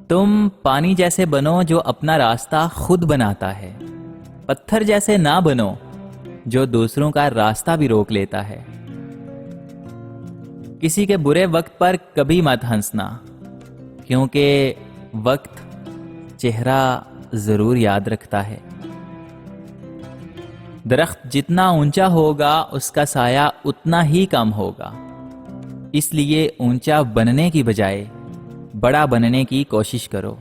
تم پانی جیسے بنو جو اپنا راستہ خود بناتا ہے، پتھر جیسے نہ بنو جو دوسروں کا راستہ بھی روک لیتا ہے۔ کسی کے برے وقت پر کبھی مت ہنسنا، کیونکہ وقت چہرہ ضرور یاد رکھتا ہے۔ درخت جتنا اونچا ہوگا اس کا سایہ اتنا ہی کم ہوگا، اس لیے اونچا بننے کی بجائے بڑا بننے کی کوشش کرو۔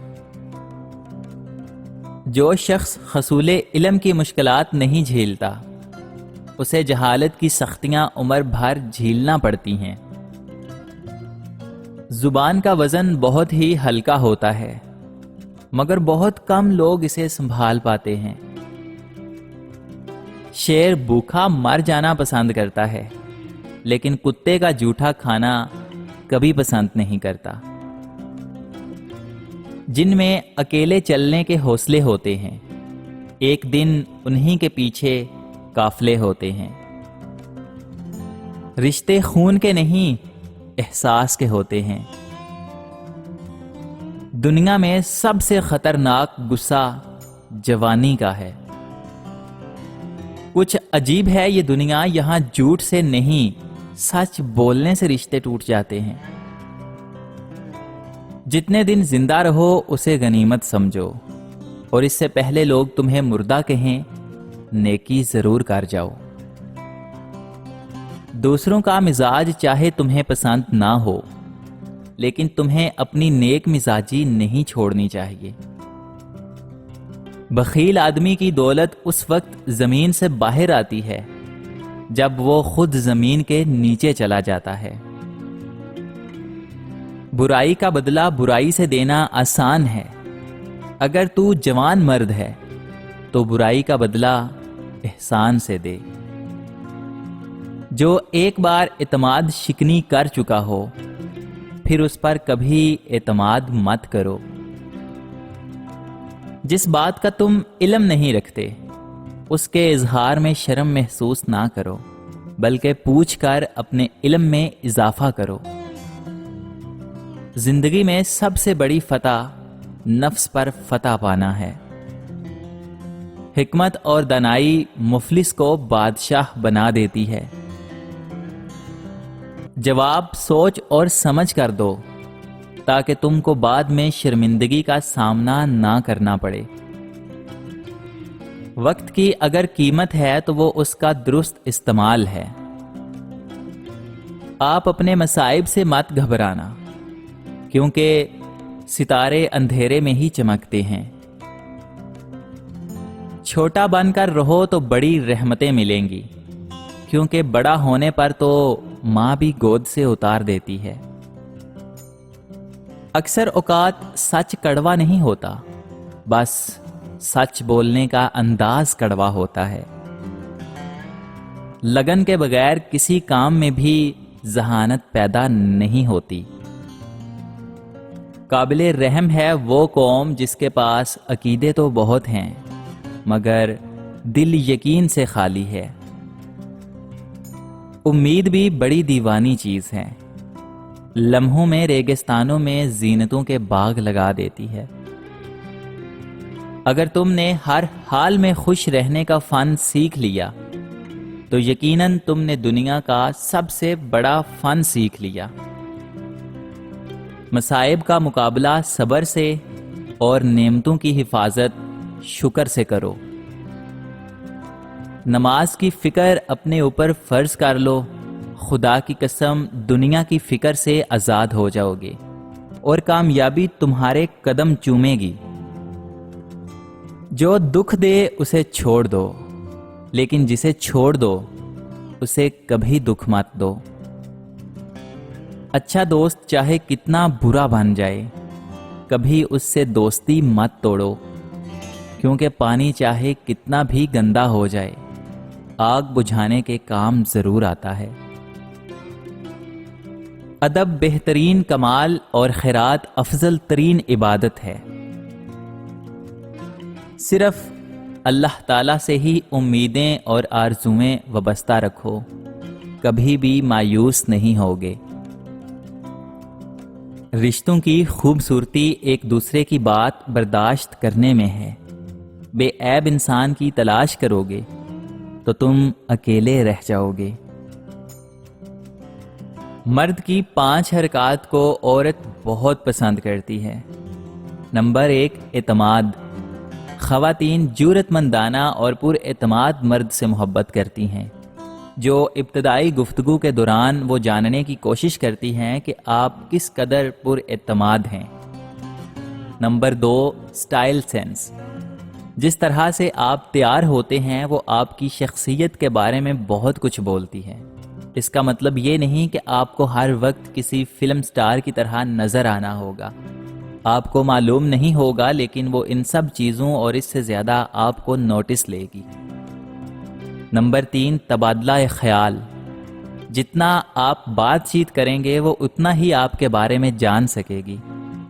جو شخص حصول علم کی مشکلات نہیں جھیلتا، اسے جہالت کی سختیاں عمر بھر جھیلنا پڑتی ہیں۔ زبان کا وزن بہت ہی ہلکا ہوتا ہے، مگر بہت کم لوگ اسے سنبھال پاتے ہیں۔ شیر بھوکا مر جانا پسند کرتا ہے، لیکن کتے کا جھوٹا کھانا کبھی پسند نہیں کرتا۔ جن میں اکیلے چلنے کے حوصلے ہوتے ہیں، ایک دن انہی کے پیچھے قافلے ہوتے ہیں۔ رشتے خون کے نہیں، احساس کے ہوتے ہیں۔ دنیا میں سب سے خطرناک غصہ جوانی کا ہے۔ کچھ عجیب ہے یہ دنیا، یہاں جھوٹ سے نہیں، سچ بولنے سے رشتے ٹوٹ جاتے ہیں۔ جتنے دن زندہ رہو اسے غنیمت سمجھو، اور اس سے پہلے لوگ تمہیں مردہ کہیں، نیکی ضرور کر جاؤ۔ دوسروں کا مزاج چاہے تمہیں پسند نہ ہو، لیکن تمہیں اپنی نیک مزاجی نہیں چھوڑنی چاہیے۔ بخیل آدمی کی دولت اس وقت زمین سے باہر آتی ہے جب وہ خود زمین کے نیچے چلا جاتا ہے۔ برائی کا بدلہ برائی سے دینا آسان ہے۔ اگر تو جوان مرد ہے تو برائی کا بدلہ احسان سے دے۔ جو ایک بار اعتماد شکنی کر چکا ہو، پھر اس پر کبھی اعتماد مت کرو۔ جس بات کا تم علم نہیں رکھتے، اس کے اظہار میں شرم محسوس نہ کرو، بلکہ پوچھ کر اپنے علم میں اضافہ کرو۔ زندگی میں سب سے بڑی فتح نفس پر فتح پانا ہے۔ حکمت اور دانائی مفلس کو بادشاہ بنا دیتی ہے۔ جواب سوچ اور سمجھ کر دو، تاکہ تم کو بعد میں شرمندگی کا سامنا نہ کرنا پڑے۔ وقت کی اگر قیمت ہے تو وہ اس کا درست استعمال ہے۔ آپ اپنے مصائب سے مت گھبرانا، کیونکہ ستارے اندھیرے میں ہی چمکتے ہیں۔ چھوٹا بن کر رہو تو بڑی رحمتیں ملیں گی، کیونکہ بڑا ہونے پر تو ماں بھی گود سے اتار دیتی ہے۔ اکثر اوقات سچ کڑوا نہیں ہوتا، بس سچ بولنے کا انداز کڑوا ہوتا ہے۔ لگن کے بغیر کسی کام میں بھی ذہانت پیدا نہیں ہوتی۔ قابل رحم ہے وہ قوم جس کے پاس عقیدے تو بہت ہیں، مگر دل یقین سے خالی ہے۔ امید بھی بڑی دیوانی چیز ہے، لمحوں میں ریگستانوں میں زینتوں کے باغ لگا دیتی ہے۔ اگر تم نے ہر حال میں خوش رہنے کا فن سیکھ لیا تو یقیناً تم نے دنیا کا سب سے بڑا فن سیکھ لیا۔ مصائب کا مقابلہ صبر سے اور نعمتوں کی حفاظت شکر سے کرو۔ نماز کی فکر اپنے اوپر فرض کر لو، خدا کی قسم دنیا کی فکر سے آزاد ہو جاؤ گے اور کامیابی تمہارے قدم چومے گی۔ جو دکھ دے اسے چھوڑ دو، لیکن جسے چھوڑ دو اسے کبھی دکھ مت دو۔ اچھا دوست چاہے کتنا برا بن جائے، کبھی اس سے دوستی مت توڑو، کیونکہ پانی چاہے کتنا بھی گندا ہو جائے، آگ بجھانے کے کام ضرور آتا ہے۔ ادب بہترین کمال اور خیرات افضل ترین عبادت ہے۔ صرف اللہ تعالیٰ سے ہی امیدیں اور آرزویں وابستہ رکھو، کبھی بھی مایوس نہیں ہوگے۔ رشتوں کی خوبصورتی ایک دوسرے کی بات برداشت کرنے میں ہے۔ بے عیب انسان کی تلاش کرو گے تو تم اکیلے رہ جاؤ گے۔ مرد کی 5 حرکات کو عورت بہت پسند کرتی ہے۔ نمبر 1، اعتماد۔ خواتین جرأت مندانہ اور پر اعتماد مرد سے محبت کرتی ہیں، جو ابتدائی گفتگو کے دوران وہ جاننے کی کوشش کرتی ہیں کہ آپ کس قدر پر اعتماد ہیں۔ Number 2، style sense. جس طرح سے آپ تیار ہوتے ہیں وہ آپ کی شخصیت کے بارے میں بہت کچھ بولتی ہے۔ اس کا مطلب یہ نہیں کہ آپ کو ہر وقت کسی فلم سٹار کی طرح نظر آنا ہوگا۔ آپ کو معلوم نہیں ہوگا، لیکن وہ ان سب چیزوں اور اس سے زیادہ آپ کو نوٹس لے گی۔ نمبر 3، تبادلہ خیال۔ جتنا آپ بات چیت کریں گے وہ اتنا ہی آپ کے بارے میں جان سکے گی۔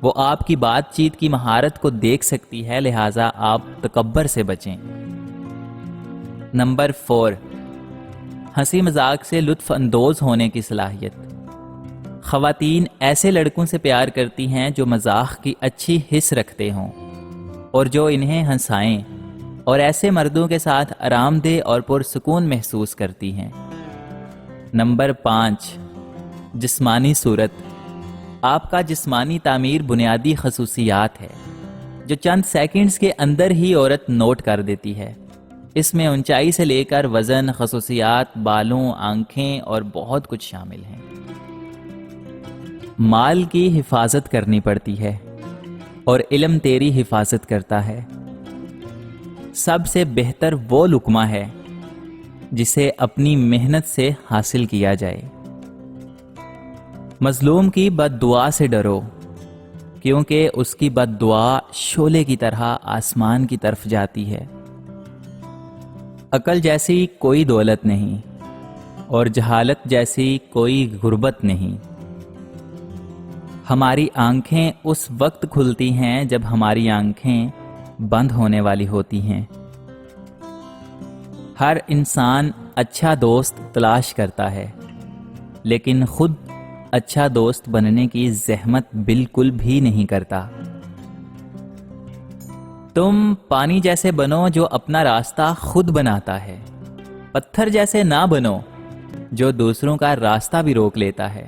وہ آپ کی بات چیت کی مہارت کو دیکھ سکتی ہے، لہٰذا آپ تکبر سے بچیں۔ نمبر 4، ہنسی مذاق سے لطف اندوز ہونے کی صلاحیت۔ خواتین ایسے لڑکوں سے پیار کرتی ہیں جو مزاح کی اچھی حس رکھتے ہوں اور جو انہیں ہنسائیں، اور ایسے مردوں کے ساتھ آرام دہ اور پرسکون محسوس کرتی ہیں۔ نمبر 5، جسمانی صورت۔ آپ کا جسمانی تعمیر بنیادی خصوصیات ہے جو چند سیکنڈز کے اندر ہی عورت نوٹ کر دیتی ہے۔ اس میں اونچائی سے لے کر وزن، خصوصیات، بالوں، آنکھیں اور بہت کچھ شامل ہیں۔ مال کی حفاظت کرنی پڑتی ہے اور علم تیری حفاظت کرتا ہے۔ سب سے بہتر وہ لقمہ ہے جسے اپنی محنت سے حاصل کیا جائے۔ مظلوم کی بد دعا سے ڈرو، کیونکہ اس کی بد دعا شعلے کی طرح آسمان کی طرف جاتی ہے۔ عقل جیسی کوئی دولت نہیں اور جہالت جیسی کوئی غربت نہیں۔ ہماری آنکھیں اس وقت کھلتی ہیں جب ہماری آنکھیں بند ہونے والی ہوتی ہیں۔ ہر انسان اچھا دوست تلاش کرتا ہے، لیکن خود اچھا دوست بننے کی زحمت بالکل بھی نہیں کرتا۔ تم پانی جیسے بنو جو اپنا راستہ خود بناتا ہے، پتھر جیسے نہ بنو جو دوسروں کا راستہ بھی روک لیتا ہے۔